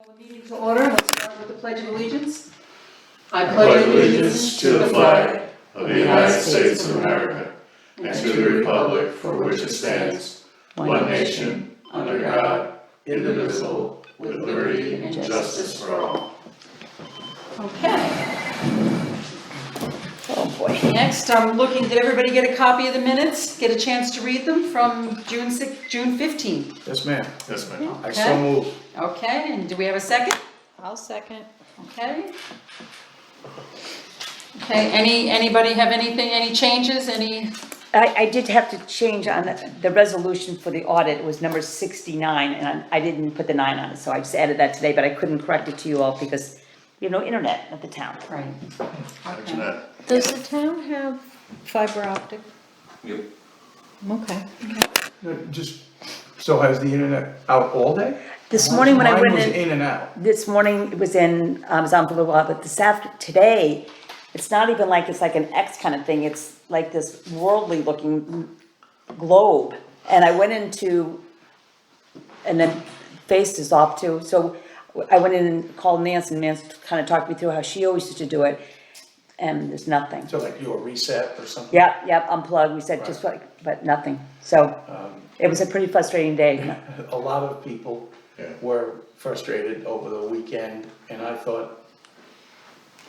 Call the meeting to order. Let's start with the Pledge of Allegiance. I pledge allegiance to the flag of the United States of America and to the republic for which it stands, one nation, under God, indivisible, with liberty and justice for all. Okay. Oh, boy. Next, I'm looking, did everybody get a copy of the minutes? Get a chance to read them from June 15th? Yes, ma'am. Yes, ma'am. I so move. Okay, and do we have a second? I'll second. Okay. Okay, anybody have anything, any changes, any? I did have to change on the resolution for the audit. It was number 69, and I didn't put the 9 on it, so I just added that today, but I couldn't correct it to you all because we have no internet at the town. Right. Thank you, Okay. Nat. Does the town have fiber optic? Yep. Okay. Just, so has the internet out all day? This morning when I went Mine was in, in and out. this morning it was in, I was on for a little while, but today, it's not even like, it's like an X kind of thing. It's like this worldly looking globe. And I went into, and then Face is off too. So I went in and called Nancy, and Nancy kind of talked me through how she always used to do it. And there's nothing. So like you a reset or something? Yep, unplugged, we said just like, but nothing. So it was a pretty frustrating day. A lot of people were frustrated over the weekend, and I thought,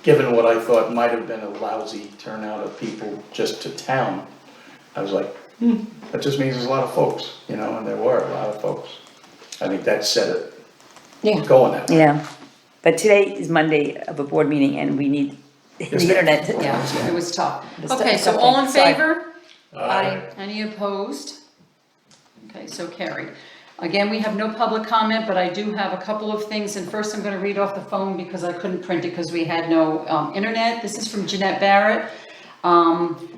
given what I thought might have been a lousy turnout of people just to town, I was like, that just means there's a lot of folks, you know, and there were a lot of folks. I think that set it going that way. Yeah, but today is Monday of a board meeting and we need the Yes, ma'am. internet. to- Yeah, it was tough. It was Okay, so tough. all in Sorry. favor? Aye. Any opposed? Okay, so carried. Again, we have no public comment, but I do have a couple of things, and first I'm gonna read off the phone because I couldn't print it because we had no internet. This is from Jeanette Barrett.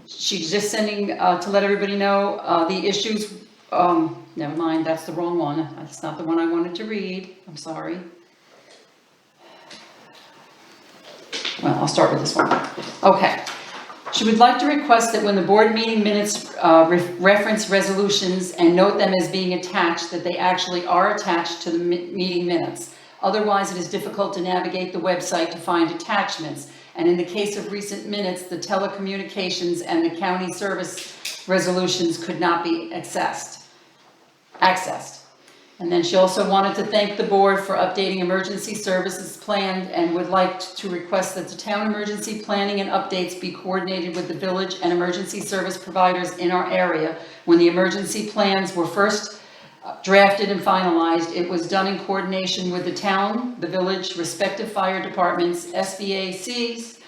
She's just sending to let everybody know the issues, never mind, that's the wrong one. That's not the one I wanted to read, I'm sorry. Well, I'll start with this one. Okay. She would like to request that when the board meeting minutes reference resolutions and note them as being attached, that they actually are attached to the meeting minutes. Otherwise, it is difficult to navigate the website to find attachments. And in the case of recent minutes, the telecommunications and the county service resolutions could not be accessed. And then she also wanted to thank the board for updating emergency services planned and would like to request that the town emergency planning and updates be coordinated with the village and emergency service providers in our area. When the emergency plans were first drafted and finalized, it was done in coordination with the town, the village, respective fire departments, SVACs,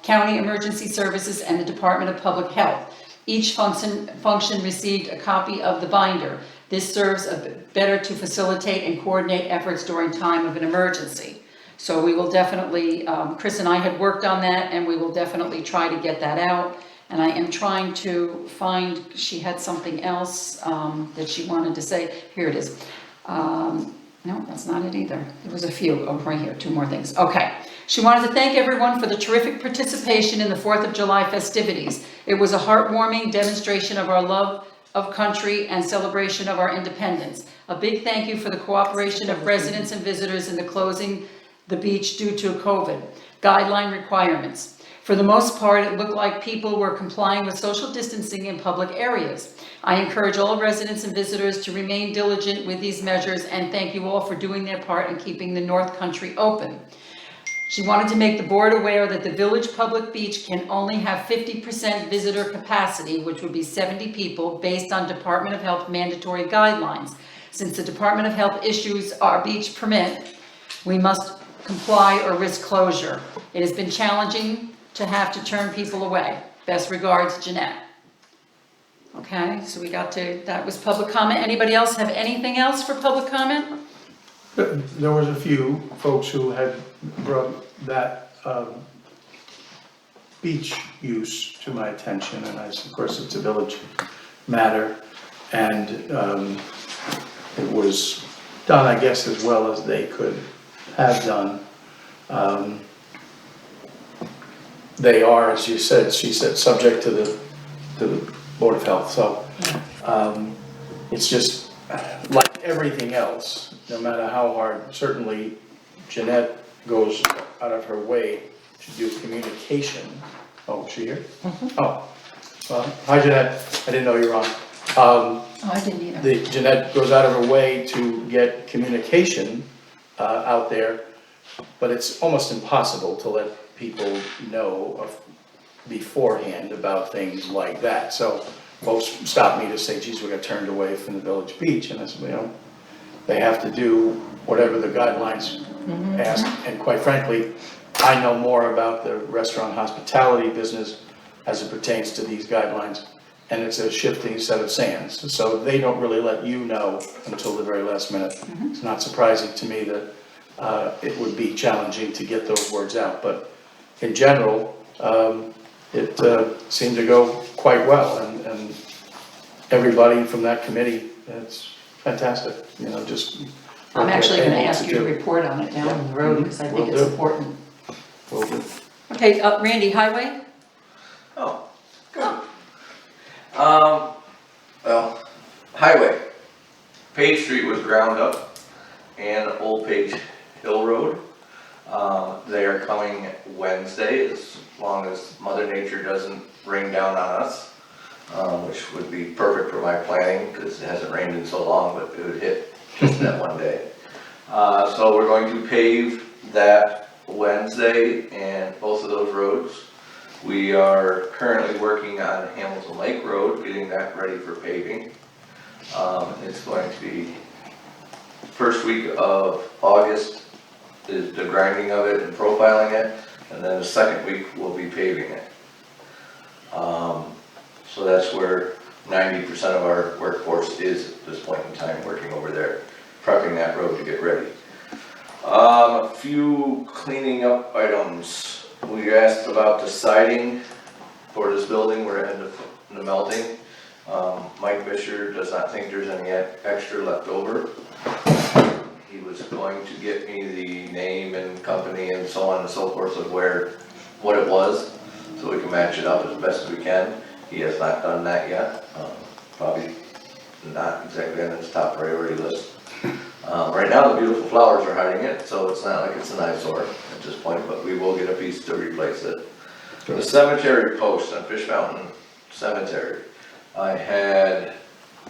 county emergency services, and the Department of Public Health. Each function received a copy of the binder. This serves better to facilitate and coordinate efforts during time of an emergency. So we will definitely, Chris and I had worked on that, and we will definitely try to get that out. And I am trying to find, she had something else that she wanted to say. Here it is. No, that's not it either. There was a few, oh, right here, 2 more things. Okay. She wanted to thank everyone for the terrific participation in the 4th of July festivities. It was a heartwarming demonstration of our love of country and celebration of our independence. A big thank you for the cooperation of residents and visitors in the closing the beach due to COVID guideline requirements. For the most part, it looked like people were complying with social distancing in public areas. I encourage all residents and visitors to remain diligent with these measures and thank you all for doing their part in keeping the North Country open. She wanted to make the board aware that the village public beach can only have 50% visitor capacity, which would be 70 people, based on Department of Health mandatory guidelines. Since the Department of Health issues our beach permit, we must comply or risk closure. It has been challenging to have to turn people away. Best regards, Jeanette. Okay, so we got to, that was public comment. Anybody else have anything else for public comment? There was a few folks who had brought that beach use to my attention, and of course it's a village matter, and it was done, I guess, as well as they could have done. They are, as you said, she said, subject to the Board of Health, so it's just like everything else. no matter how hard, certainly Jeanette goes out of her way to do communication. Oh, is she here? Oh, well, hi Jeanette, I didn't know you were on. Oh, I didn't either. Jeanette goes out of her way to get communication out there, but it's almost impossible to let people know beforehand about things like that. So folks stop me to say, geez, we got turned away from the Village Beach, and I said, you know, they have to do whatever the guidelines ask, and quite frankly, I know more about the restaurant hospitality business as it pertains to these guidelines, and it's a shifting set of sands, so they don't really let you know until the very last minute. It's not surprising to me that it would be challenging to get those words out, but in general, it seemed to go quite well, and everybody from that committee, it's fantastic, you know, just. I'm actually gonna able ask you to do. report on it down the road, because I think Will it's do. important. Will do. Okay, Randy, highway? Oh, good. Well, highway. Page Street was ground up and Old Page Hill Road. They are coming Wednesday, as long as Mother Nature doesn't rain down on us, which would be perfect for my planning, because it hasn't rained in so long, but it would hit just that one day. So we're going to pave that Wednesday and both of those roads. We are currently working on Hamilton Lake Road, getting that ready for paving. It's going to be first week of August is the grinding of it and profiling it, and then the second week we'll be paving it. So that's where 90% of our workforce is at this point in time, working over there, prepping that road to get ready. A few cleaning up items. We asked about the siding for this building. We're ahead of the melting. Mike Fisher does not think there's any extra left over. He was going to get me the name and company and so on and so forth of what it was, so we can match it up as best as we can. He has not done that yet. Probably not exactly on his top priority list. Right now, the beautiful flowers are hiding it, so it's not like it's an eyesore at this point, but we will get a piece to replace it. The cemetery post on Fish Mountain Cemetery. I had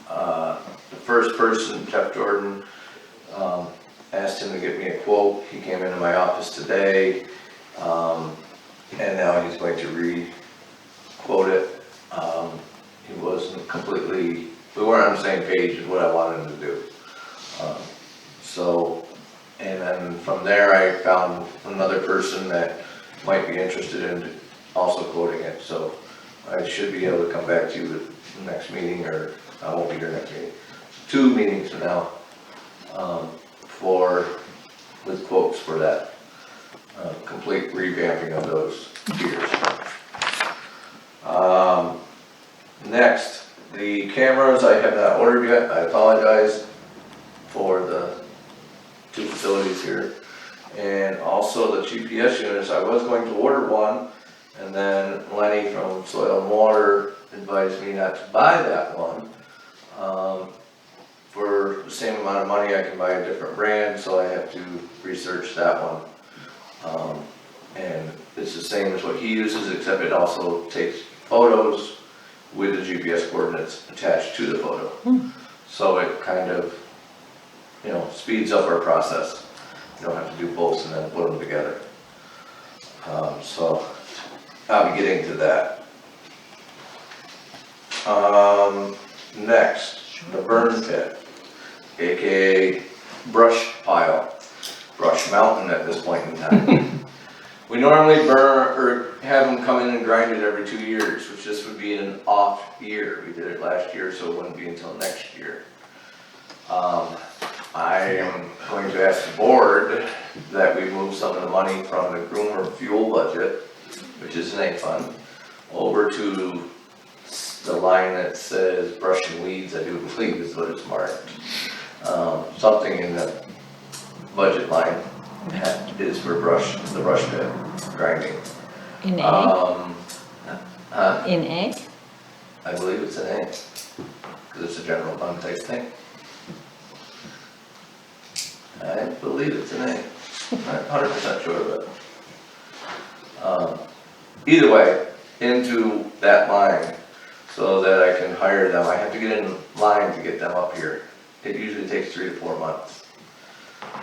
the first person, Jeff Jordan, asked him to get me a quote. He came into my office today, and now he's going to re-quote it. He wasn't completely, we weren't on the same page as what I wanted him to do. And then from there I found another person that might be interested in also quoting it, so I should be able to come back to you at the next meeting, or I won't be here next meeting. 2 meetings from now, with quotes for that, complete revamping of those tiers. Next, the cameras I have not ordered yet. I apologize for the 2 facilities here. And also the GPS units, I was going to order one, and then Lenny from Soil and Water advised me not to buy that one. For the same amount of money, I can buy a different brand, so I have to research that one. And it's the same as what he uses, except it also takes photos with the GPS coordinates attached to the photo. So it kind of, you know, speeds up our process. You don't have to do both and then put them together. So I'll be getting to that. Next, the burn pit, aka brush pile, brush mountain at this point in time. We normally burn or have them come in and grind it every 2 years, which this would be an off year. We did it last year, so it wouldn't be until next year. I am going to ask the board that we move some of the money from the groomer fuel budget, which is an A fund, over to the line that says brush and weeds, I do believe is what it's marked. Something in the budget line is for the brush pit grinding. In A? In A? I believe it's an A, because it's a general fund type thing. I believe it's an A. Not 100% sure, but. Either way, into that line, so that I can hire them. I have to get in line to get them up here. It usually takes 3 to 4 months.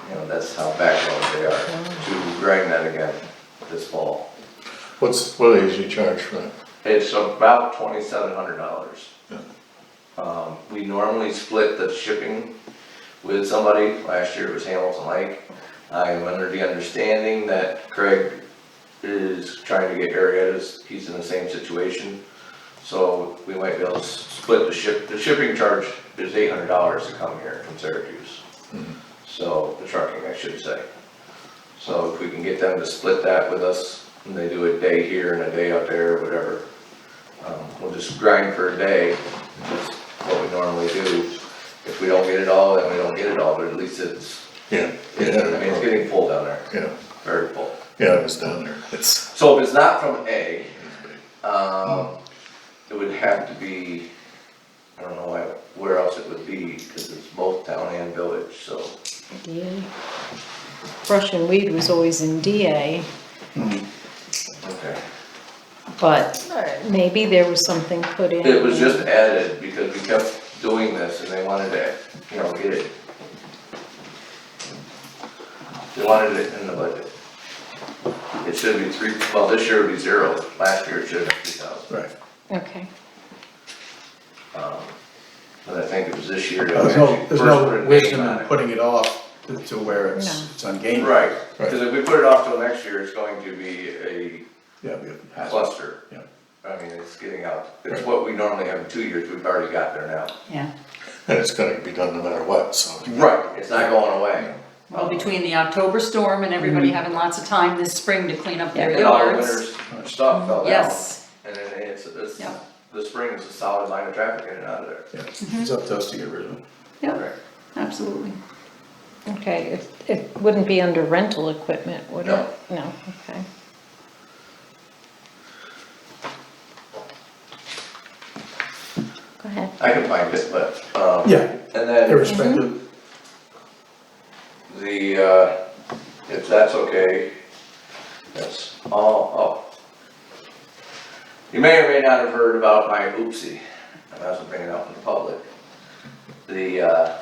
You know, that's how backlogged they are, to grind that again this fall. What do they usually charge for that? It's about $2,700. Yeah. We normally split the shipping with somebody. Last year it was Hamilton Lake. I am under the understanding that Craig is trying to get Arietta's. He's in the same situation. So we might be able to split the shipping charge is $800 to come here from Syracuse. So, the trucking, I should say. So if we can get them to split that with us, and they do a day here and a day out there, or whatever. We'll just grind for a day, that's what we normally do. If we don't get it all, then we don't get it all, but at least it's, Yeah. I mean, it's getting full down there, Yeah, very full. yeah, I was down there, it's, So if it's not from A, it would have to be, I don't know where else it would be, because it's both town and village, so. DA. Brush and weed was always in DA, Okay. but maybe there was something put in. It was just added because we kept doing this and they wanted to, you know, get it. They wanted it in the budget. It should be this year would be 0, last year it should have been 3,000. Right. Okay, But I think it was this year. that we There's actually no first put a wisdom name on in it. putting it off to where No. it's ungainly. Right, because if we put it off till next year, it's going to be Yeah, a cluster. Yeah. I mean, it's getting out, it's what we normally have in 2 years, we've already got there now. Yeah. and it's gonna be done no matter what, so. Right, it's not going away. Well, between the October storm and everybody having lots of time this spring to clean up their And all the yards. winter's stuff fell down. Yes, And then it's, Yeah. the spring is a solid line of traffic in and out of there. Yeah, it's up to us to get rid of it. yep, absolutely. okay, it wouldn't be under rental equipment, would it? No. No, okay. Go ahead. I can find it, but, Yeah, and then irrespective, if that's okay, that's all up. You may or may not have heard about my oopsie, and I wasn't bringing it out in the public. The,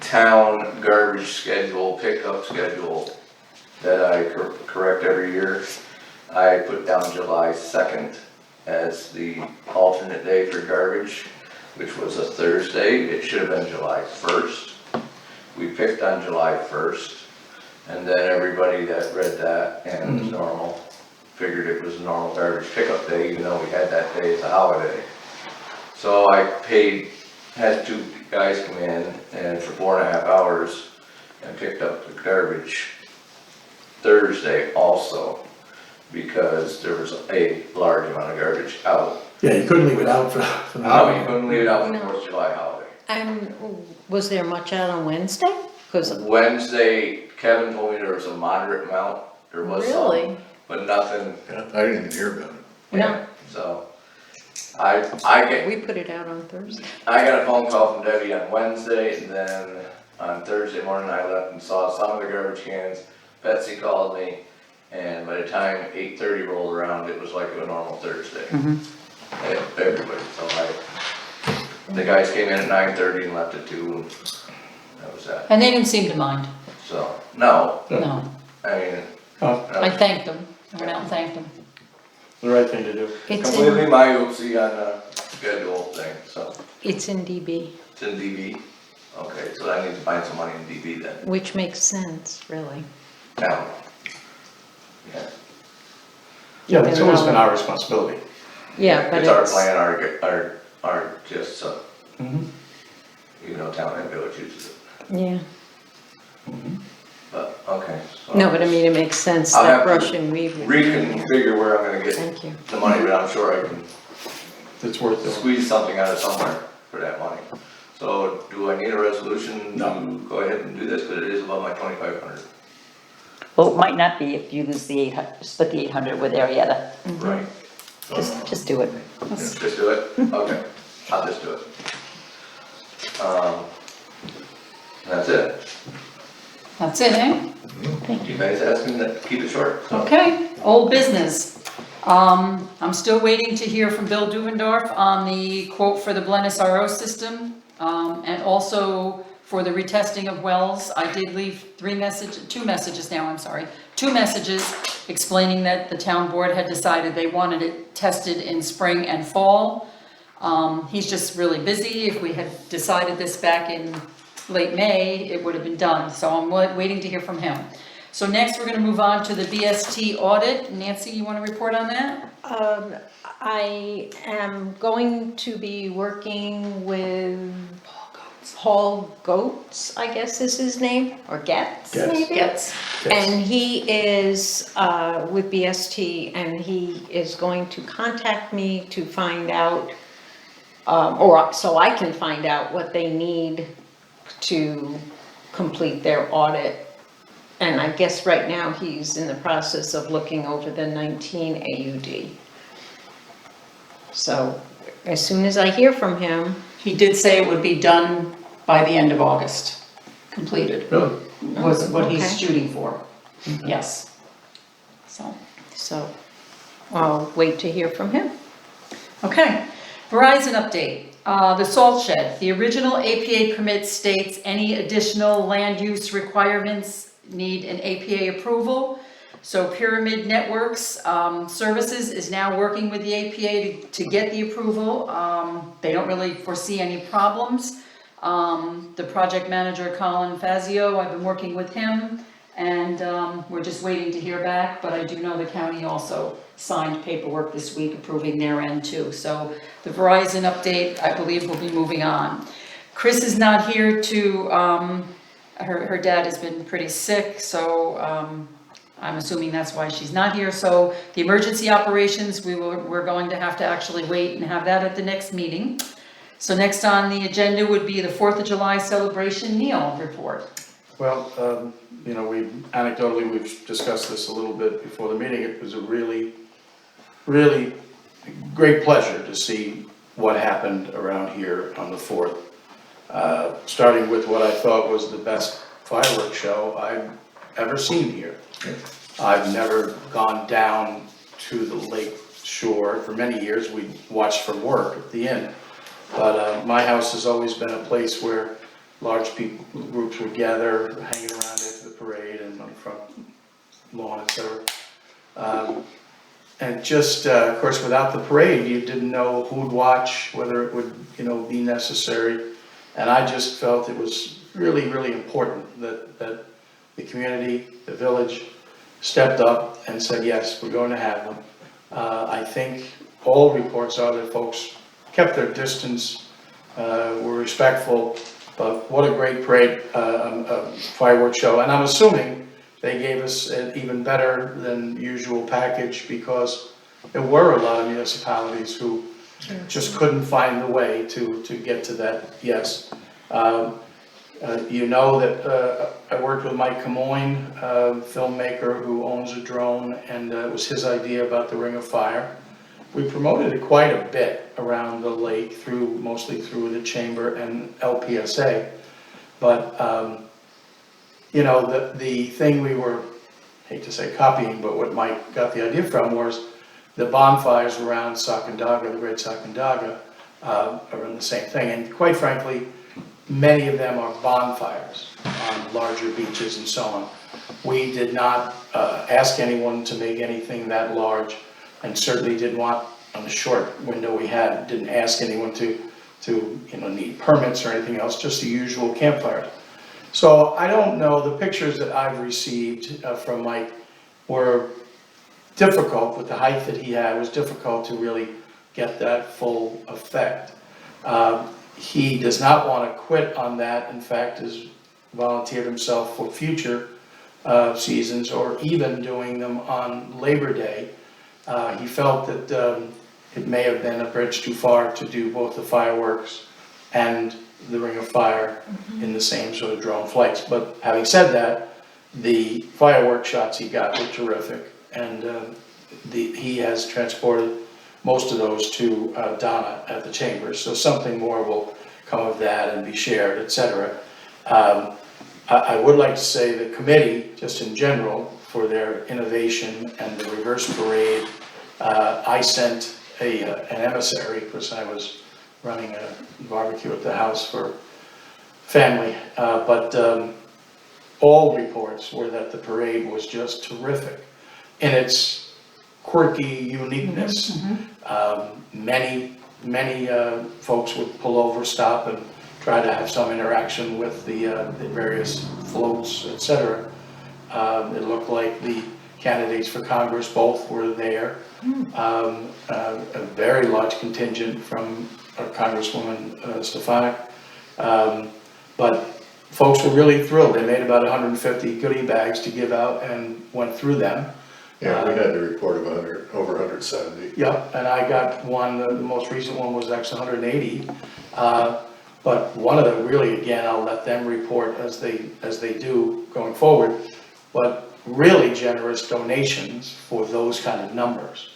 town garbage schedule, pickup schedule that I correct every year. I put down July 2nd as the alternate day for garbage, which was a Thursday. It should have been July 1st. We picked on July 1st, and then everybody that read that and it was normal, figured it was a normal garbage pickup day, even though we had that day as a holiday. So I had 2 guys come in and for 4.5 hours and picked up the garbage Thursday also, because there was a large amount of garbage out. yeah, you couldn't leave it out for the No, you holiday. couldn't leave it out for the No. 4th of July holiday. Was there much out on Wednesday? 'Cause Wednesday, Kevin told me there was a moderate amount, there was some, really? but nothing. Yeah, I didn't even hear about it. No. So, I We put it out on Thursday. got a phone call from Debbie on Wednesday, and then on Thursday morning, I left and saw some of the garbage cans. Betsy called me, and by the time 8:30 rolled around, it was like a normal Thursday. And everybody, the guys came in at 9:30 and left at 2, and that was that. And they didn't seem to mind, So, no, no. I mean, Oh, I thanked them, I went out and thanked them. the right thing to do. It's completely in, my oopsie on the schedule thing, so, it's in DB, it's in DB. Okay, so I need to find some money in DB then. which makes sense, really. Now. Yeah, Yeah, it's always been our responsibility. Yeah, but it's our it's, plan, our just, Mhm. even though town and village uses it, yeah. but, okay. so No, but I mean, it makes sense I'll that have to brush and weed would be in there. Reconfigure where I'm gonna get Thank you. the money, but I'm sure I can It's worth it. squeeze something out of somewhere for that money. So, do I need a resolution No. to go ahead and do this, but it is above my 2,500? Well, it might not be if you lose the 800, split the 800 with Arietta. Right. Just do it. Just do it? Okay, I'll just do it. That's it. That's it, eh? You guys asked me to keep it short, so. Okay, old business. I'm still waiting to hear from Bill Duvendorf on the quote for the Blennis RO system, and also for the retesting of wells. I did leave two messages explaining that the town board had decided they wanted it tested in spring and fall. He's just really busy. If we had decided this back in late May, it would have been done, so I'm waiting to hear from him. So next, we're gonna move on to the BST audit. Nancy, you wanna report on that? I am going to be working with Paul Goetz, I guess is his name, or Getz, Getz. maybe? Yes. And he is with BST, and he is going to contact me to find out, or so I can find out what they need to complete their audit. And I guess right now he's in the process of looking over the 19 AUD. So as soon as I hear from him, He did say it would be done by the end of August, completed, Really? was what he's Okay. shooting for, yes. so I'll wait to hear from him. Okay, Verizon update. The salt shed, the original APA permit states any additional land use requirements need an APA approval. So Pyramid Networks Services is now working with the APA to get the approval. They don't really foresee any problems. The project manager, Colin Fazio, I've been working with him, and we're just waiting to hear back, but I do know the county also signed paperwork this week approving their end too. So the Verizon update, I believe, will be moving on. Chris is not here to, her dad has been pretty sick, so I'm assuming that's why she's not here. So the emergency operations, we're going to have to actually wait and have that at the next meeting. So next on the agenda would be the 4th of July celebration. Neil, report. Well, you know, we've discussed this a little bit before the meeting. It was a really great pleasure to see what happened around here on the 4th. Starting with what I thought was the best fireworks show I've ever seen here. I've never gone down to the lake shore. For many years, we watched from work at the inn. But my house has always been a place where large groups would gather, hanging around after the parade and on the front lawn, etc. And just, of course, without the parade, you didn't know who'd watch, whether it would, you know, be necessary. And I just felt it was really important that the community, the village, stepped up and said, yes, we're going to have them. I think all reports are that folks kept their distance, were respectful, but what a great parade, fireworks show. And I'm assuming they gave us an even better than usual package, because there were a lot of municipalities who just couldn't find the way to get to that, yes. You know that I worked with Mike Camoin, filmmaker who owns a drone, and it was his idea about the Ring of Fire. We promoted it quite a bit around the lake, mostly through the chamber and LPSA. But you know, the thing we were, hate to say copying, but what Mike got the idea from was the bonfires around Sacandaga, the Great Sacandaga, are in the same thing. And quite frankly, many of them are bonfires on larger beaches and so on. We did not ask anyone to make anything that large, and certainly didn't want, on the short window we had, didn't ask anyone to you know, need permits or anything else, just the usual campfires. So I don't know, the pictures that I've received from Mike were difficult. With the height that he had, it was difficult to really get that full effect. He does not want to quit on that. In fact, has volunteered himself for future seasons, or even doing them on Labor Day. He felt that it may have been a bridge too far to do both the fireworks and the Ring of Fire in the same sort of drone flights. But having said that, the fireworks shots he got were terrific, and he has transported most of those to Donna at the Chambers, so something more will come of that and be shared, etc. I would like to say the committee, just in general, for their innovation and the reverse parade. I sent an emissary, because I was running a barbecue at the house for family, but all reports were that the parade was just terrific in its quirky uniqueness. Many folks would pull over, stop, and try to have some interaction with the various floats, etc. It looked like the candidates for Congress both were there. A very large contingent from Congresswoman Stefanik. But folks were really thrilled. They made about 150 goodie bags to give out and went through them. Yeah, we had the report of over 170. Yep, and I got one, the most recent one was actually 180. But one of them, really, again, I'll let them report as they do going forward, but really generous donations for those kind of numbers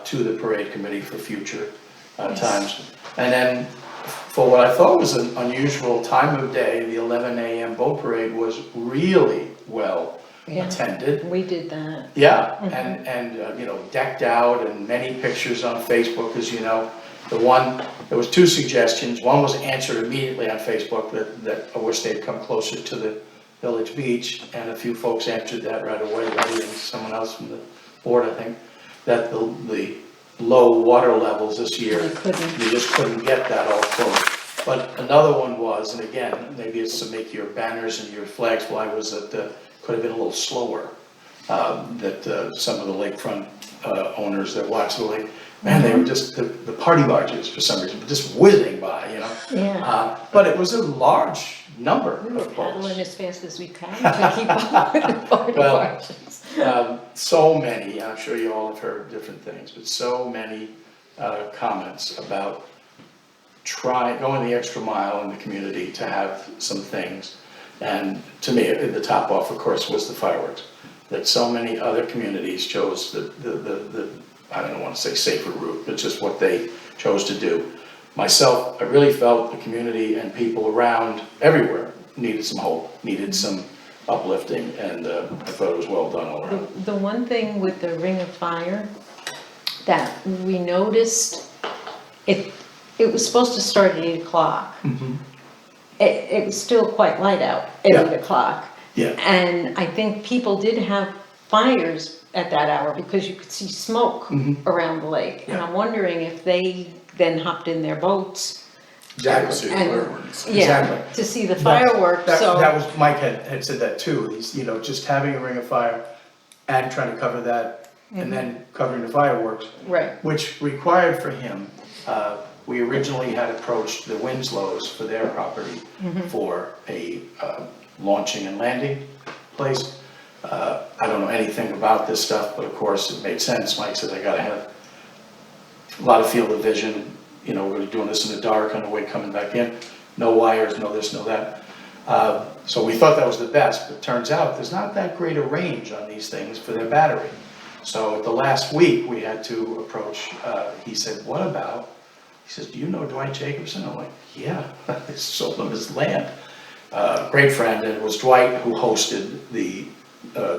to the parade committee for future times. And then for what I thought was an unusual time of day, the 11 a.m. boat parade was really well attended. We did that. Yeah, and you know, decked out, and many pictures on Facebook, as you know. There was 2 suggestions. One was answered immediately on Facebook that I wish they'd come closer to the village beach, and a few folks answered that right away, rather than someone else from the board, I think, that the low water levels this year, you just couldn't get that all close. But another one was, and again, maybe it's to make your banners and your flags fly, was that could have been a little slower. That some of the lakefront owners that watch the lake, man, they were just, the party barges for some reason, just whizzing by, you know? Yeah. But it was a large number We were of paddling boats. as fast as we can to keep up with the party Well, barges. So many, I'm sure you all have heard different things, but so many comments about going the extra mile in the community to have some things. And to me, the top off, of course, was the fireworks. That so many other communities chose the I don't want to say safer route, but just what they chose to do. Myself, I really felt the community and people around everywhere needed some hope, needed some uplifting, and I thought it was well done all around. The one thing with the Ring of Fire that we noticed, it was supposed to start at 8 o'clock. It was still quite light out at Yeah. 8 o'clock. Yeah. And I think people did have fires at that hour because you could see smoke around the lake. And Yeah. I'm wondering if they then hopped in their boats. Exactly. And- Exactly. Yeah, to see the fireworks, so. That was, Mike had said that too, he's, you know, just having a ring of fire and trying to cover that, and then covering the fireworks, Right, which required for him, we originally had approached the Winslows for their property for a launching and landing place. I don't know anything about this stuff, but of course it made sense. Mike said, I gotta have a lot of field of vision, you know, we're doing this in the dark on the way coming back in, no wires, no this, no that. So we thought that was the best, but it turns out there's not that great a range on these things for their battery. So the last week we had to approach, he said, what about, he says, do you know Dwight Jacobson? I'm like, yeah, I sold him his land. Great friend, and it was Dwight who hosted the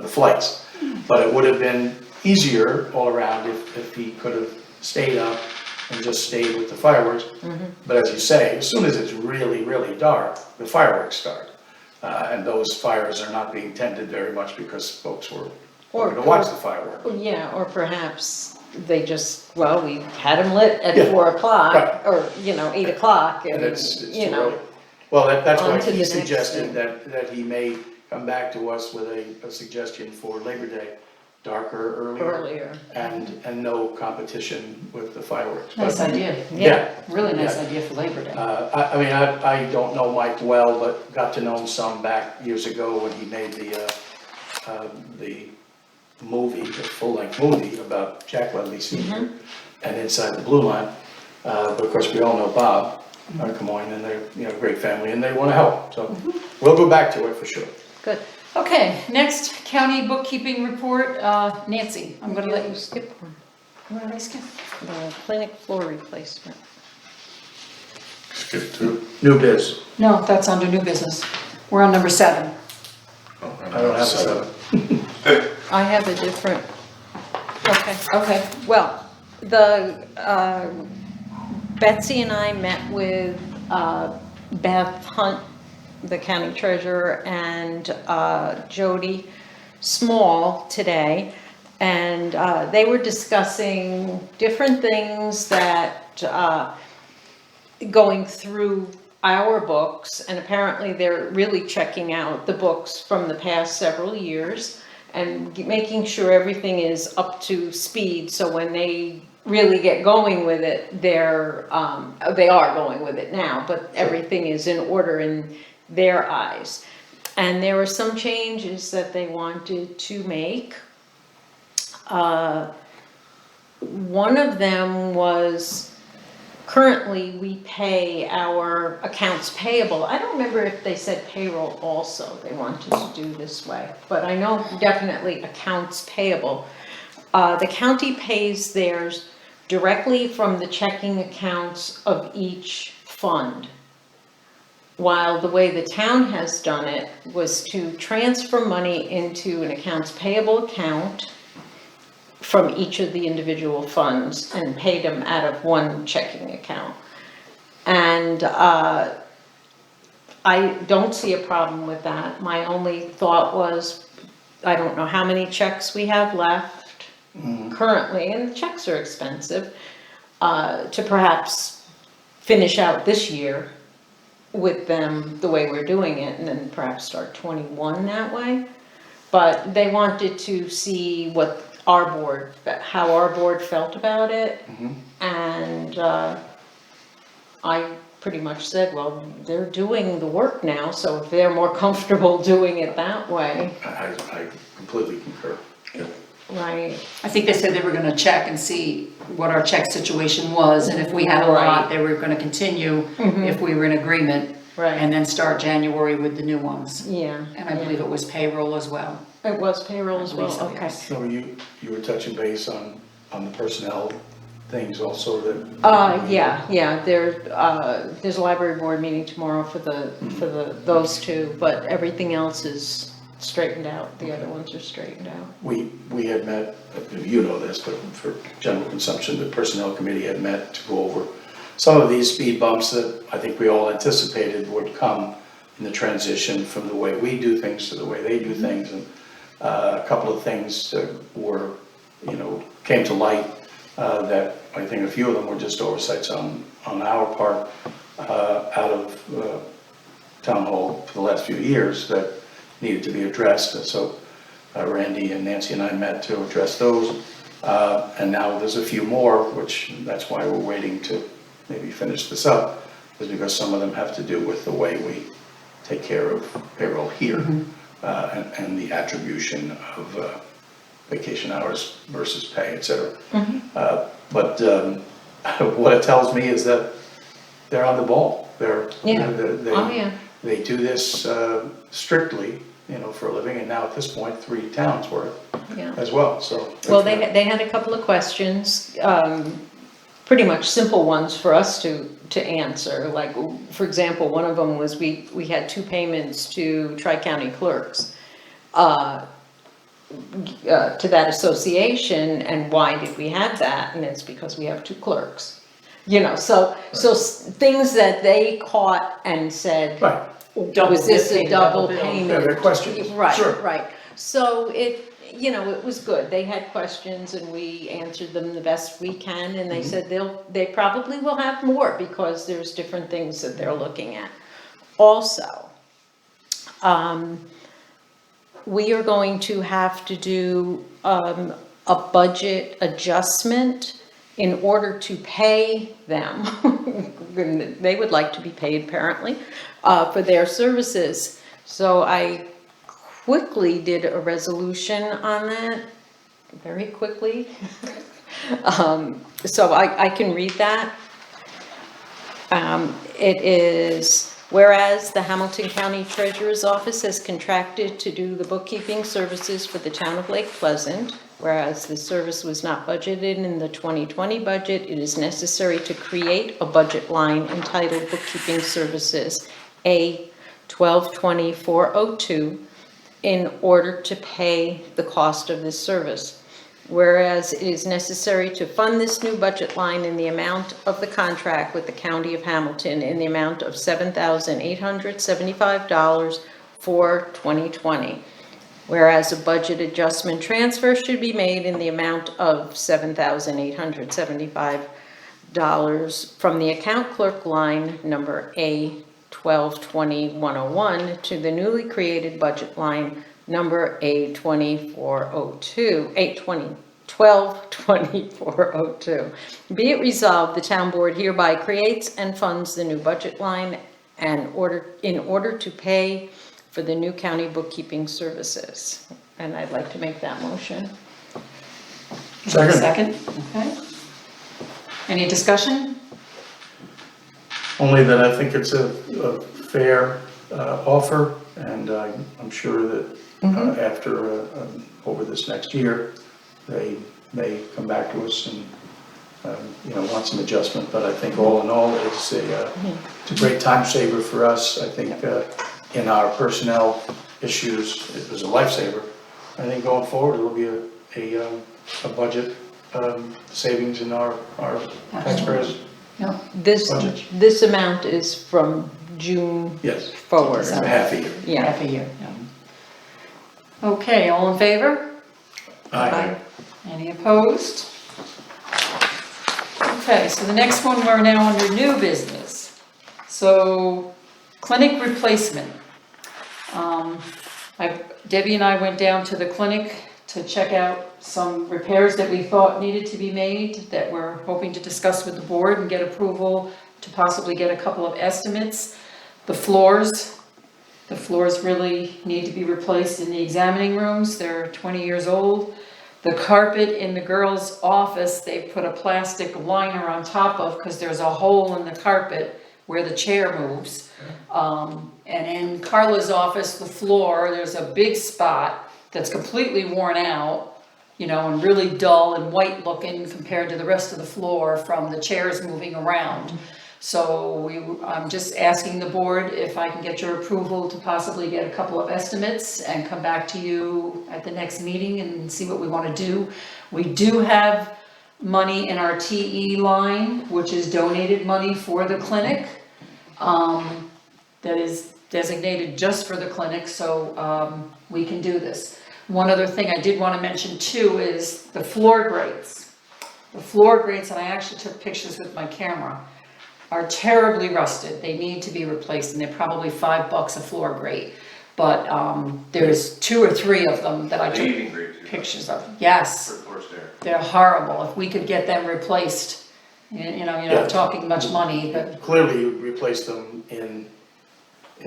flights. But it would have been easier all around if he could have stayed up and just stayed with the fireworks. But as you say, as soon as it's really, really dark, the fireworks start. And those fires are not being tended very much because folks were going to watch the fireworks. yeah, or perhaps they just, well, we had them lit at Yeah, 4 o'clock, right. or, 8 o'clock, And and, it's you too know. early. Well, that's why On to the he next suggested thing. that he may come back to us with a suggestion for Labor Day, darker, Earlier. and no competition with the fireworks. Nice But- idea. Yeah. Really nice Yeah. idea for Labor Day. I mean, I don't know Mike well, but got to know him some back years ago when he made the movie, the full-length movie about Jack Ledley Sr. and Inside the Blue Line. But of course, we all know Bob Camoin, and they're, a great family, and they want to help. So we'll go back to it for sure. Good. Okay, next county bookkeeping report, Nancy, I'm gonna let you skip. Skip one, What did I skip? the clinic floor replacement. Skip 2. New biz. No, that's under new business. We're on number 7. I don't have seven. I have a different, Okay. well, Betsy and I met with Beth Hunt, the county treasurer, and Jody Small today. And they were discussing different things that, going through our books, and apparently they're really checking out the books from the past several years and making sure everything is up to speed, so when they really get going with it, they are going with it now, but everything is in order in their eyes. And there were some changes that they wanted to make. One of them was, currently we pay our accounts payable. I don't remember if they said payroll also, they wanted to do this way, but I know definitely accounts payable. The county pays theirs directly from the checking accounts of each fund. While the way the town has done it was to transfer money into an accounts payable account from each of the individual funds and pay them out of one checking account. And I don't see a problem with that. My only thought was, I don't know how many checks we have left currently, and the checks are expensive, to perhaps finish out this year with them the way we're doing it, and then perhaps start 21 that way. But they wanted to see what our board, how our board felt about it. And I pretty much said, well, they're doing the work now, so if they're more comfortable doing it that way, I completely concur. right? I think they said they were gonna check and see what our check situation was, and if we had a lot, they were gonna continue if we were in agreement. Right. And then start January with the new ones. Yeah. And I believe it was payroll as well. It was payroll as well, I believe so, okay. yes. So you were touching base on the personnel things also that. Yeah, there's a library board meeting tomorrow for those two, but everything else is straightened out, the other ones are straightened out. We had met, you know this, but for general consumption, the personnel committee had met to go over some of these speed bumps that I think we all anticipated would come in the transition from the way we do things to the way they do things. And a couple of things were, came to light that I think a few of them were just oversights on our part out of town hall for the last few years that needed to be addressed. And so Randy and Nancy and I met to address those. And now there's a few more, which that's why we're waiting to maybe finish this up, is because some of them have to do with the way we take care of payroll here and the attribution of vacation hours versus pay, et cetera. But what it tells me is that they're on the ball. They do this strictly, for a living, and now at this point, 3 towns worth as well, so. Well, they had a couple of questions, pretty much simple ones for us to answer. Like, for example, one of them was we had 2 payments to Tri-County clerks to that association, and why did we have that? And it's because we have 2 clerks. So things that they caught and said, Right, was this a double payment? yeah, they're questions, sure. Right. So it was good. They had questions and we answered them the best we can, and they said they probably will have more because there's different things that they're looking at. Also, we are going to have to do a budget adjustment in order to pay them. They would like to be paid apparently for their services. So I quickly did a resolution on that, very quickly. So I can read that. It is, whereas the Hamilton County Treasurer's Office has contracted to do the bookkeeping services for the town of Lake Pleasant, whereas the service was not budgeted in the 2020 budget, it is necessary to create a budget line entitled Bookkeeping Services A 12/20/402 in order to pay the cost of this service. Whereas it is necessary to fund this new budget line in the amount of the contract with the County of Hamilton in the amount of $7,875 for 2020. Whereas a budget adjustment transfer should be made in the amount of $7,875 from the account clerk line number A1220-101 to the newly created budget line number A1220-402. Be it resolved, the town board hereby creates and funds the new budget line in order to pay for the new county bookkeeping services. And I'd like to make that motion. Second, okay. Any discussion? Only that I think it's a fair offer, and I'm sure that after, over this next year, they may come back to us and, want some adjustment, but I think all in all, it's a great time saver for us. I think in our personnel issues, it was a lifesaver. I think going forward, it'll be a budget savings in our taxpayers' No. budget. This amount is from June Yes, forward. it's a half a year. Yeah. Half a year, yeah. Okay, all in favor? Aye. Any opposed? Okay, so the next one, we're now under new business. So, clinic replacement. Debbie and I went down to the clinic to check out some repairs that we thought needed to be made, that we're hoping to discuss with the board and get approval to possibly get a couple of estimates. The floors really need to be replaced in the examining rooms, they're 20 years old. The carpet in the girls' office, they put a plastic liner on top of, because there's a hole in the carpet where the chair moves. And in Carla's office, the floor, there's a big spot that's completely worn out, and really dull and white looking compared to the rest of the floor from the chairs moving around. So I'm just asking the board if I can get your approval to possibly get a couple of estimates and come back to you at the next meeting and see what we want to do. We do have money in our TE line, which is donated money for the clinic, that is designated just for the clinic, so we can do this. One other thing I did want to mention too is the floor grates. The floor grates, and I actually took pictures with my camera, are terribly rusted. They need to be replaced, and they're probably $5 a floor grate. But there's 2 or 3 of them that I Paving took grades. pictures of. Yes, For floor stair. they're horrible. If we could get them replaced, you're not talking much money, but Clearly, you replace them in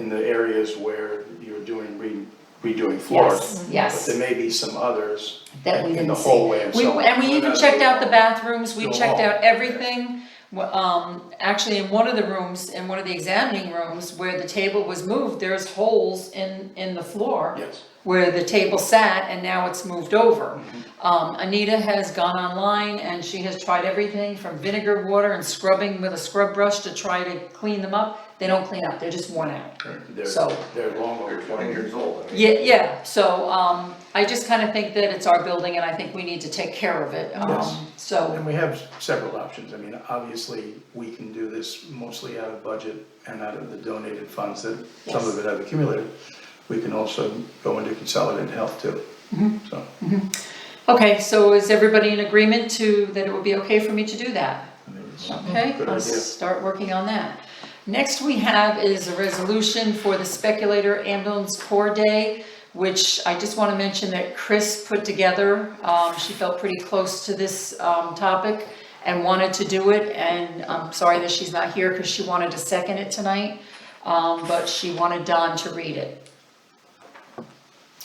the areas where you're doing redoing floors. yes. But there may be some others That we in the didn't see. hallway and so on. And we even checked out the bathrooms, we Go checked hall. out everything. Actually, in one of the rooms, in one of the examining rooms, where the table was moved, there's holes in the floor. Yes. Where the table sat, and now it's moved over. Anita has gone online and she has tried everything from vinegar water and scrubbing with a scrub brush to try to clean them up. They don't clean up, they're just worn out. So- They're long They're over 20 years old. I mean. Yeah, so, I just kind of think that it's our building and I think we need to take care of it. Yes. So, And we have several options. I mean, obviously, we can do this mostly out of budget and out of the donated funds that some of it have accumulated. We can also go into consolidated health too, so. okay, so is everybody in agreement that it would be okay for me to do that? I think it's Okay, a good let's idea. start working on that. Next we have is a resolution for the Speculator Ambulance Corps Day, which I just want to mention that Chris put together. She felt pretty close to this topic and wanted to do it, and I'm sorry that she's not here because she wanted to second it tonight, but she wanted Don to read it.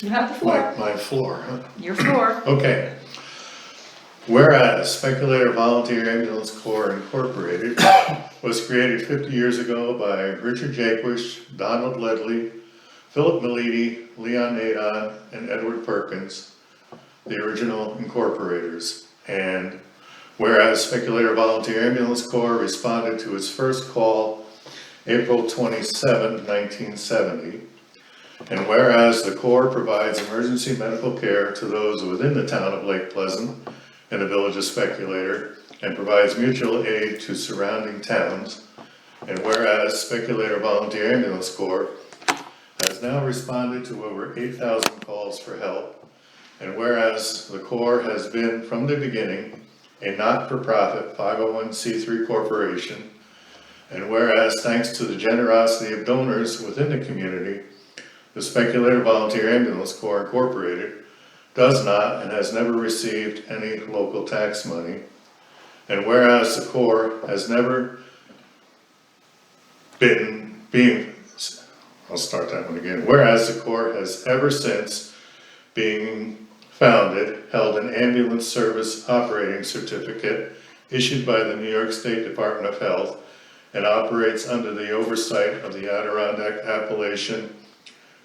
You have the floor, My floor, huh? your floor. Okay. Whereas Speculator Volunteer Ambulance Corps Incorporated was created 50 years ago by Richard Jaquish, Donald Ledley, Philip Militi, Leon Nadon, and Edward Perkins, the original incorporators. And whereas Speculator Volunteer Ambulance Corps responded to its first call April 27, 1970. And whereas the Corps provides emergency medical care to those within the town of Lake Pleasant and the village of Speculator, and provides mutual aid to surrounding towns. And whereas Speculator Volunteer Ambulance Corps has now responded to over 8,000 calls for help. And whereas the Corps has been, from the beginning, a not-for-profit 501c3 corporation. And whereas, thanks to the generosity of donors within the community, the Speculator Volunteer Ambulance Corps Incorporated does not and has never received any local tax money. And whereas the Corps has never I'll start that one again. Whereas the Corps has ever since being founded, held an ambulance service operating certificate issued by the New York State Department of Health and operates under the oversight of the Adirondack Appalachian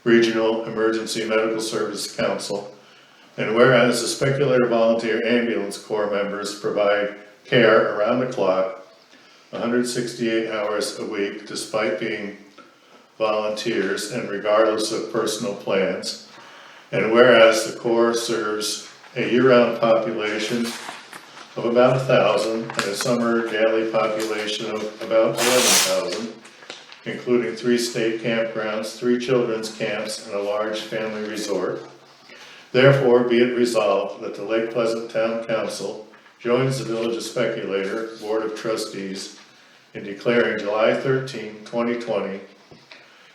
Regional Emergency Medical Service Council. And whereas the Speculator Volunteer Ambulance Corps members provide care around the clock, 168 hours a week, despite being volunteers and regardless of personal plans. And whereas the Corps serves a year-round population of about 1,000 and a summer daily population of about 11,000, including 3 state campgrounds, 3 children's camps, and a large family resort. Therefore, be it resolved that the Lake Pleasant Town Council joins the Village of Speculator Board of Trustees in declaring July 13, 2020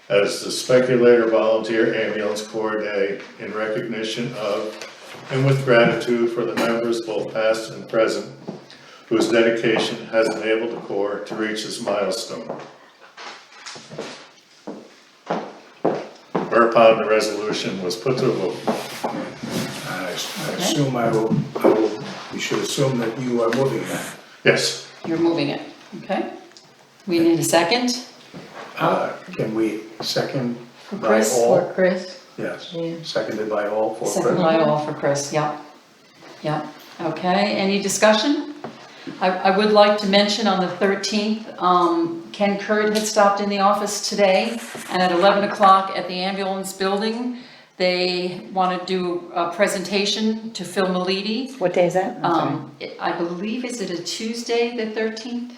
as the Speculator Volunteer Ambulance Corps Day in recognition of and with gratitude for the members, both past and present, whose dedication has enabled the Corps to reach this milestone. Whereupon the resolution was put to a vote. I assume we should assume that you are moving that. Yes. You're moving it, okay? We need a second Can we second for by Chris. all? For Chris, Yes, Yeah. seconded by all for Second Chris. by all for Chris, yeah. Yeah, okay, any discussion? I would like to mention on the 13th, Ken Kurt had stopped in the office today, and at 11 o'clock at the ambulance building, they want to do a presentation to Phil Militi. What day is that? I'm sorry. I believe, is it a Tuesday, the 13th?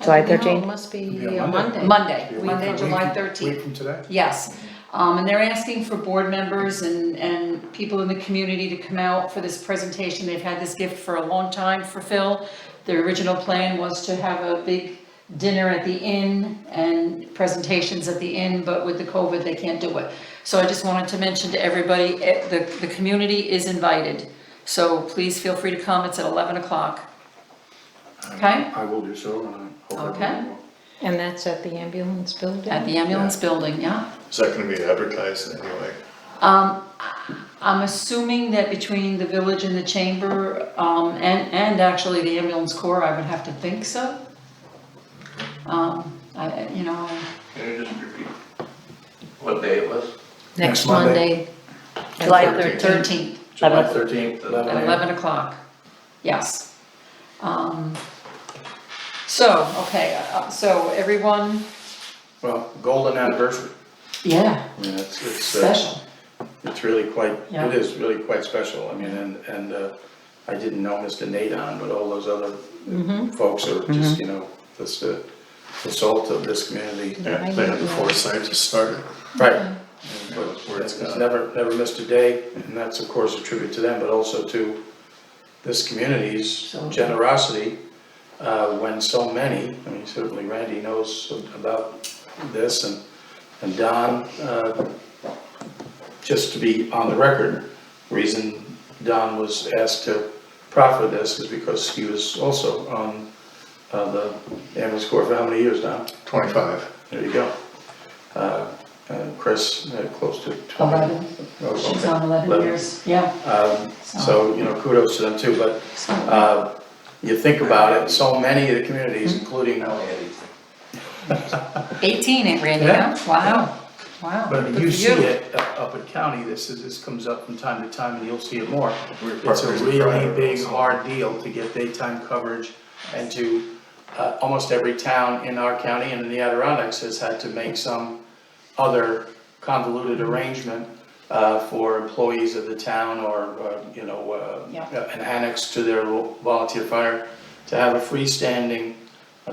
July no, 13th? it must be Yeah, a Monday. Monday. Monday, July 13th. Week from today? Yes, and they're asking for board members and people in the community to come out for this presentation. They've had this gift for a long time for Phil. Their original plan was to have a big dinner at the inn and presentations at the inn, but with the COVID, they can't do it. So I just wanted to mention to everybody, the community is invited. So please feel free to come, it's at 11 o'clock. Okay. I will do so, and I hope Okay. everyone will. And that's at the ambulance building? At the ambulance building, yeah. Is that gonna be advertised anyway? I'm assuming that between the village and the chamber, and actually the ambulance corps, I would have to think so. Can you just repeat what day it was? Next Next Monday. Monday. July 13th. 13th, July 13th, 11 at a.m. 11 o'clock, yes. So, okay, so everyone, Well, golden anniversary. yeah, I mean, it's special, it's really quite, Yeah. it is really quite special. I mean, and I didn't know Mr. Nadon, but all those other folks are just, you know, just the salt of this community. Yeah, they had the foresight to start it. Right. Where it's It's gone. never missed a day, and that's of course a tribute to them, but also to this community's generosity, when so many, I mean, certainly Randy knows about this, and Don, just to be on the record, reason Don was asked to proffer this is because he was also on the ambulance corps for how many years, Don? 25. There you go. Chris, close to 20. 11, Oh, she's okay. on 11 years, yeah. So, you know, kudos to them too, but you think about it, so many of the communities, including, I only had 18, ain't Randy, Yeah. huh? Wow, wow. but Good you for see it up in county, this comes up from time to time, and you'll see it more. It's a really big, hard deal to get daytime coverage and to almost every town in our county and in the Adirondacks has had to make some other convoluted arrangement for employees of the town or, Yeah. an annex to their volunteer fire, to have a freestanding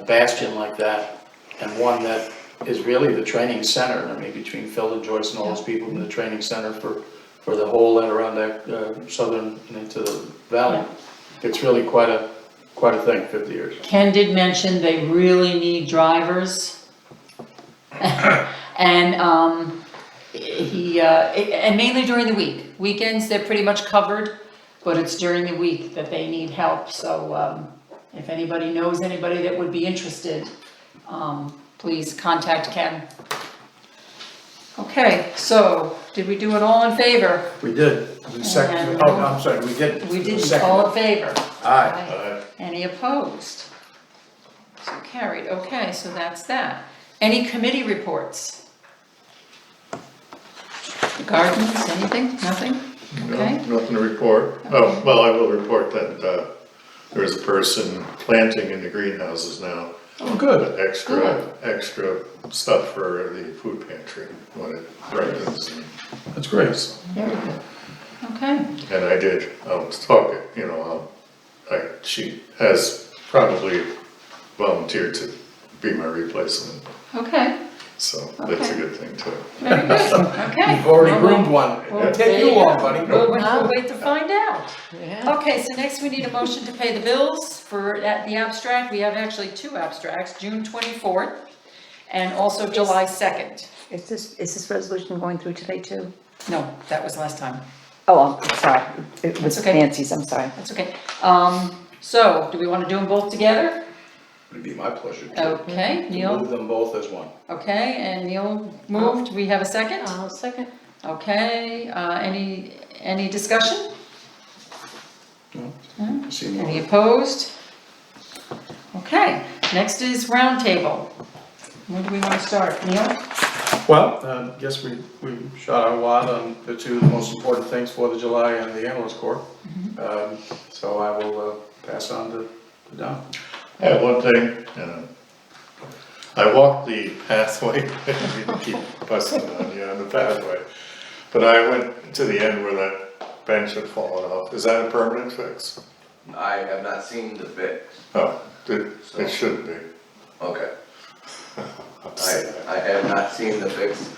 bastion like that, and one that is really the training center, I mean, between Phil and Joyce and all those people in the training center for the whole Adirondack, southern and into the valley. It's really quite a thing, 50 years. Ken did mention they really need drivers. And, and mainly during the week. Weekends, they're pretty much covered, but it's during the week that they need help, so, if anybody knows anybody that would be interested, please contact Ken. Okay, so, did we do it all in favor? We did, the second, And- oh, no, I'm sorry, we didn't. We The didn't, second. all in favor? Aye. Any opposed? So carried, okay, so that's that. Any committee reports? Gardens, anything, nothing? Okay, Nothing to report. Oh, well, I will report that, there is a person planting in the greenhouses now. Oh, good. Extra stuff for the food pantry when it ripens. That's great. very good. Okay, And I did, talk, she has probably volunteered to be my replacement, okay, so that's a Okay. good thing too. very good, okay. You've already Well, groomed one. well, It'll there take you you long, go. buddy. We'll wait to find out. Yeah. Okay, so next we need a motion to pay the bills for, at the abstract, we have actually two abstracts, June 24th and also July 2nd. Is this resolution going through today too? No, that was last time. Oh, I'm sorry, it was That's okay. Nancy's, I'm sorry. That's okay. So, do we want to do them both together? It'd be my pleasure to Okay, Neil, move them both as one. okay, and Neil moved, we have a second? I'll second. Okay, any discussion? See more. Any opposed? Okay, next is roundtable. Where do we want to start, Neil? Well, guess we shot our wad on the two most important things for the July and the ambulance corps. So I will pass on to Don. I have one thing, I walked the pathway, I didn't keep busting on you on the pathway, but I went to the end where that bench had fallen off. Is that a permanent fix? I have not seen the fix. Oh, it should be. Okay. I have not seen the fix.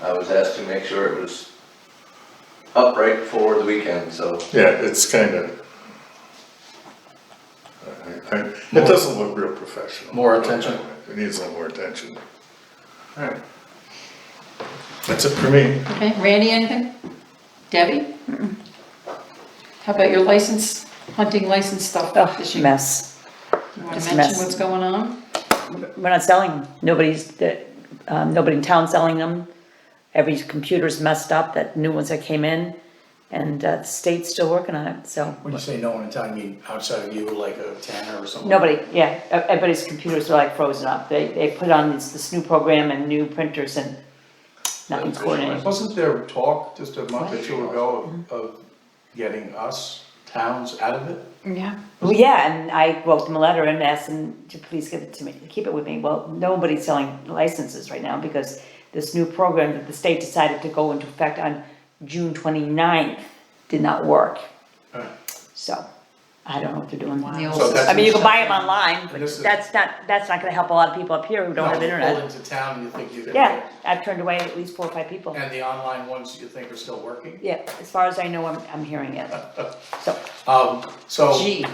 I was asked to make sure it was upright for the weekend, so. Yeah, it's kind of, it doesn't look real professional. More attention. It needs a little more attention. Alright. That's it for me. Okay, Randy, anything? Debbie? How about your license, hunting license stuff? Oh, Did you mess. want It's to a mention mess. what's going on? We're not selling them. Nobody in town selling them. Every computer's messed up, that new ones that came in, and the state's still working on it, so. When you say no one in town, you mean outside of you, like a Tanner or something? Nobody, yeah, everybody's computers are like frozen up. They put on this new program and new printers and nothing's coordinated. Wasn't there talk just a month or two ago of getting us, towns, out of it? Yeah. Well, yeah, and I wrote them a letter and asked them to please give it to me, keep it with me. Well, nobody's selling licenses right now because this new program that the state decided to go into effect on June 29th did not work. Right. So, I don't know what they're doing. The old So that's- I mean, you can buy them online, but And this is- that's not gonna help a lot of people up here who don't have Pull internet. into town, you think you can. Yeah, I've turned away at least 4 or 5 people. And the online ones you think are still working? Yeah, as far as I know, I'm hearing it. So, So, Gee,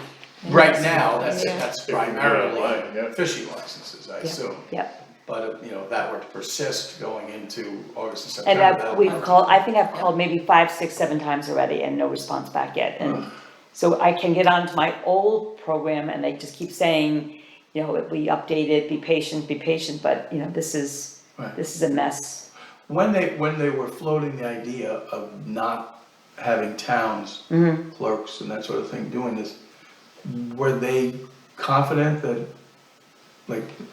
right now, that's Yeah. If you get primarily online, yeah. fishing licenses, I assume. yeah. But, that were to persist going into August and And September. I think I've called maybe 5, 6, 7 times already and no response back yet. And so I can get onto my old program and they just keep saying, we updated, be patient, but, this is a mess. When they were floating the idea of not having towns, clerks and that sort of thing doing this, were they confident that,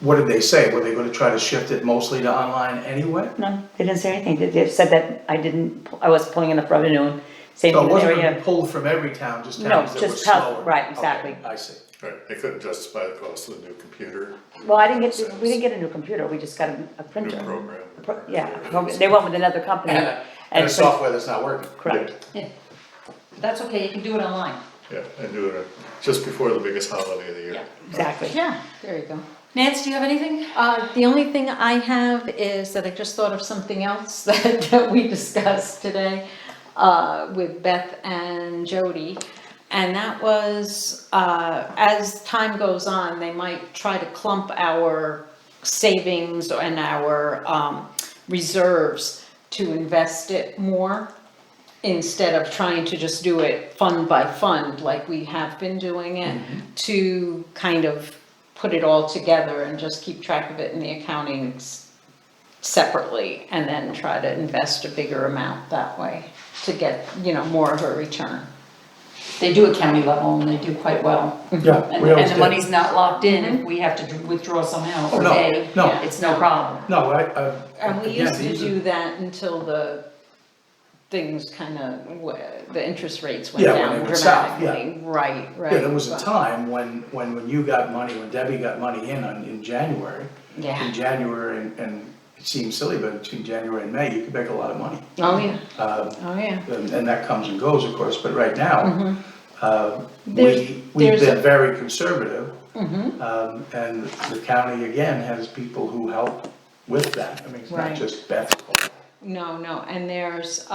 what did they say? Were they gonna try to shift it mostly to online anyway? No, they didn't say anything. They said that I was pulling enough revenue and same So in it the wasn't area. gonna be pulled from every town, just No, towns that were just towns- slower? right, Okay, exactly. I see. Right, they couldn't justify the cost of the new computer, Well, we didn't get a new computer, we just got a new printer. program. Yeah, well, they went with another company. And and a so- software that's not working. Correct. That's okay, you can do it online. Yeah, and do it just before the biggest holiday of the year. Exactly. Yeah, there you go. Nance, do you have anything? The only thing I have is that I just thought of something else that we discussed today with Beth and Jody. And that was, as time goes on, they might try to clump our savings and our reserves to invest it more, instead of trying to just do it fund by fund like we have been doing it, to kind of put it all together and just keep track of it in the accounting separately, and then try to invest a bigger amount that way to get, more of a return. They do a county level and they do quite well. Yeah, And, we always and the did. money's not locked in, if we have to withdraw somehow Oh, or no, pay, no. it's no problem. No, And we again, used to these are- do that until the things the interest rates went Yeah, when down they went south, dramatically. Right, right. Yeah, there was a but- time when you got money, when Debbie got money in January. Yeah. In January, and it seems silly, but between January and May, you could make a lot of money. Oh, yeah, Um, oh, yeah. And that comes and goes, of course, but right now, There's- we've there's been a- very conservative. And the county, again, has people who help with that. I mean, it's not Right. just Beth. No, and there's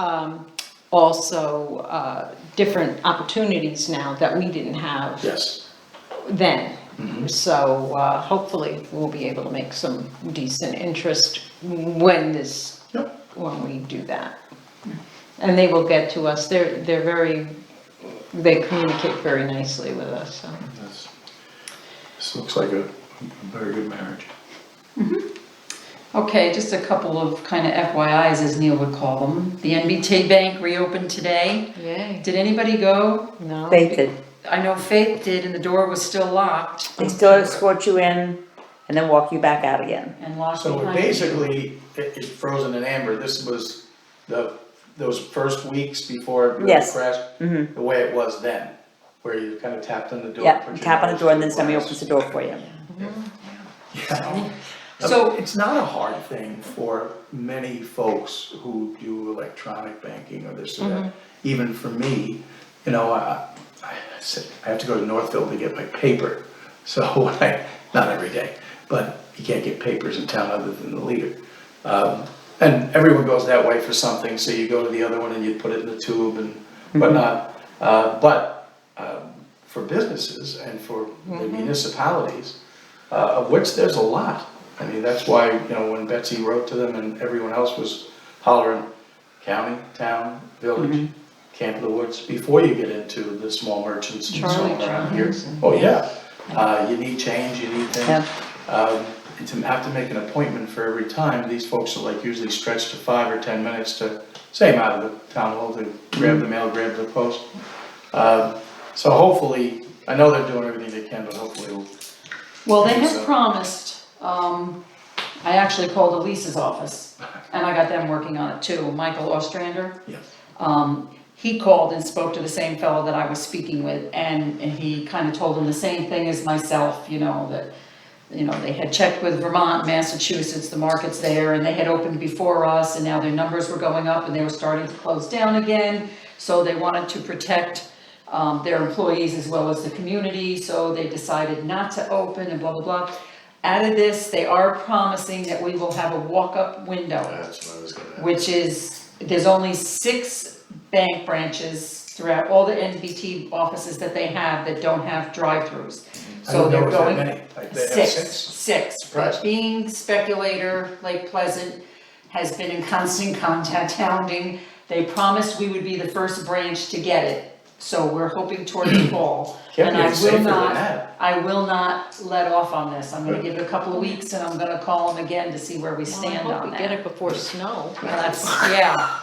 also different opportunities now that we didn't have Yes. then. So hopefully we'll be able to make some decent interest when Yep. when we do that. And they will get to us, they communicate very nicely with us, so. This looks like a very good marriage. Okay, just a couple of kind of FYIs, as Neil would call them. The NBT Bank reopened today. Yay. Did anybody go? No. Faith did. I know Faith did, and the door was still locked They still escort you in and then walk you back out again. and locked So behind you. basically, it's frozen in amber. This was those first weeks before it really Yes. crashed. The way it was then, where you kind of tapped on the door. Yeah, put your tap on the nose door and to then somebody glass. opens the door for you. Yeah. So- It's not a hard thing for many folks who do electronic banking or this or that. Even for me, I have to go to Northville to get my paper. So not every day, but you can't get papers in town other than the Leader. And everyone goes that way for something, so you go to the other one and you put it in the tube and whatnot. But for businesses and for the municipalities, of which there's a lot. I mean, that's why, when Betsy wrote to them and everyone else was hollering, county, town, village, Camp of the Woods, before you get into the small merchants and so Charlie on around here. John's and- Oh, yeah, you need change, you need things. Yeah. And to have to make an appointment for every time, these folks are like usually stretched to 5 or 10 minutes to, same out of the town hall to grab the mail, grab the post. So hopefully, I know they're doing everything they can, but hopefully it'll. Well, they So- have promised, I actually called Elise's office, and I got them working on it too, Michael Ostrander. Yes. He called and spoke to the same fellow that I was speaking with, and he kind of told him the same thing as myself, that, they had checked with Vermont, Massachusetts, the markets there, and they had opened before us, and now their numbers were going up, and they were starting to close down again, so they wanted to protect their employees as well as the community, so they decided not to open and blah, blah, blah. Out of this, they are promising that we will have a walk-up window, That's what I was gonna ask. which is, there's only 6 bank branches throughout all the NBT offices that they have that don't have drive-throughs. I So didn't know they're it was that going, many. Like, they have six, but Surprised. being Speculator, Lake Pleasant has been in constant contact hounding. They promised we would be the first branch to get it, so we're hoping towards the fall. Can't And be I any safer will than not, that. I will not let off on this, I'm gonna give it a couple of weeks and I'm gonna call them again to see where we Well, I stand hope on we get that. it before snow. That's, yeah.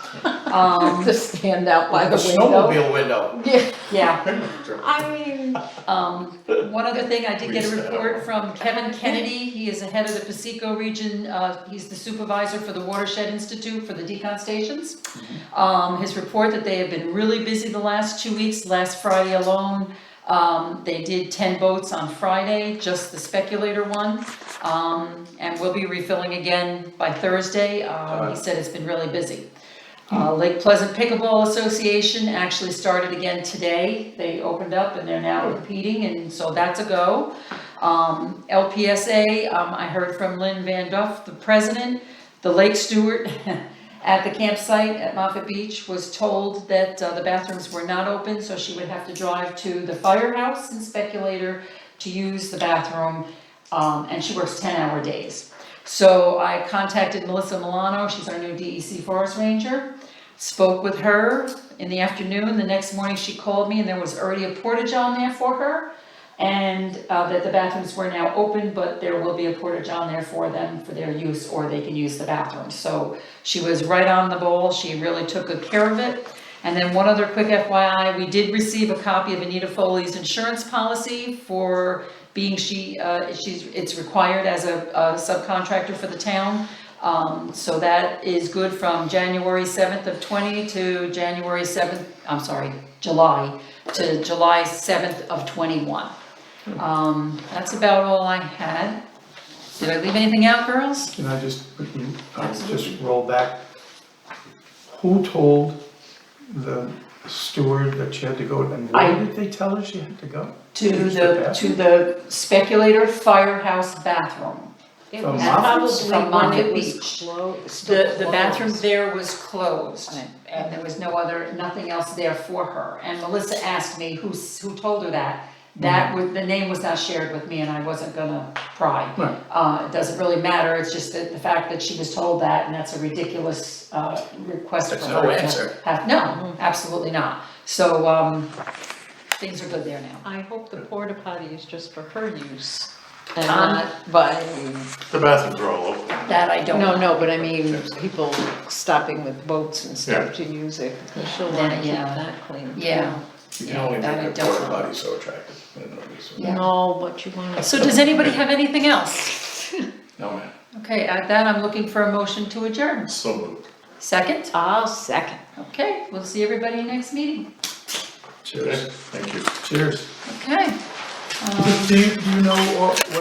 To stand out by the The window. snowmobile window. Yeah. Yeah. I mean, One other thing, I did get a We set report up. from Kevin Kennedy, he is the head of the Pacifico region, he's the supervisor for the Watershed Institute for the decon stations. His report that they have been really busy the last 2 weeks, last Friday alone, they did 10 boats on Friday, just the speculator one. And we'll be refilling again by Thursday, he said it's been really busy. Lake Pleasant Pickleball Association actually started again today. They opened up and they're now competing, and so that's a go. LPSA, I heard from Lynn Van Duff, the president, the lake steward at the campsite at Moffett Beach was told that the bathrooms were not open, so she would have to drive to the firehouse in Speculator to use the bathroom, and she works 10-hour days. So I contacted Melissa Milano, she's our new DEC forest ranger, spoke with her in the afternoon. The next morning she called me and there was already a portage on there for her, and that the bathrooms were now open, but there will be a portage on there for them for their use, or they can use the bathroom. So she was right on the ball, she really took good care of it. And then one other quick FYI, we did receive a copy of Anita Foley's insurance policy for being it's required as a subcontractor for the town. So that is good from January 7th of 20 to July to July 7th of 21. That's about all I had. Did I leave anything out, girls? Can I just roll back? Who told the steward that she had to go, and where did they tell her she had to go? To Use the Speculator Firehouse bathroom. it From was Moffitt's? probably From when Moffett it was Beach. still The bathroom closed. there was closed, Right. and there was nothing else there for her. And Melissa asked me who told her that. The name was not shared with me and I wasn't gonna pry. Right. It doesn't really matter, it's just that the fact that she was told that, and that's a ridiculous, request for That's her. no to answer. have- No, absolutely not. So, things are good there now. I hope the porta potty is just for her use and not by, The bathrooms are all open. That I don't know. no, but I mean, people stopping with boats and stuff to use it, because she'll wanna keep Yeah. that clean. Yeah. You can only that I make a don't porta know. potty so attractive. Yeah. No, but you wanna. So does anybody have anything else? No, man. Okay, at that, I'm looking for a motion to adjourn. So moved. Second? I'll second. Okay, we'll see everybody next meeting. Okay, Cheers. thank you. Cheers. Okay. Do you know what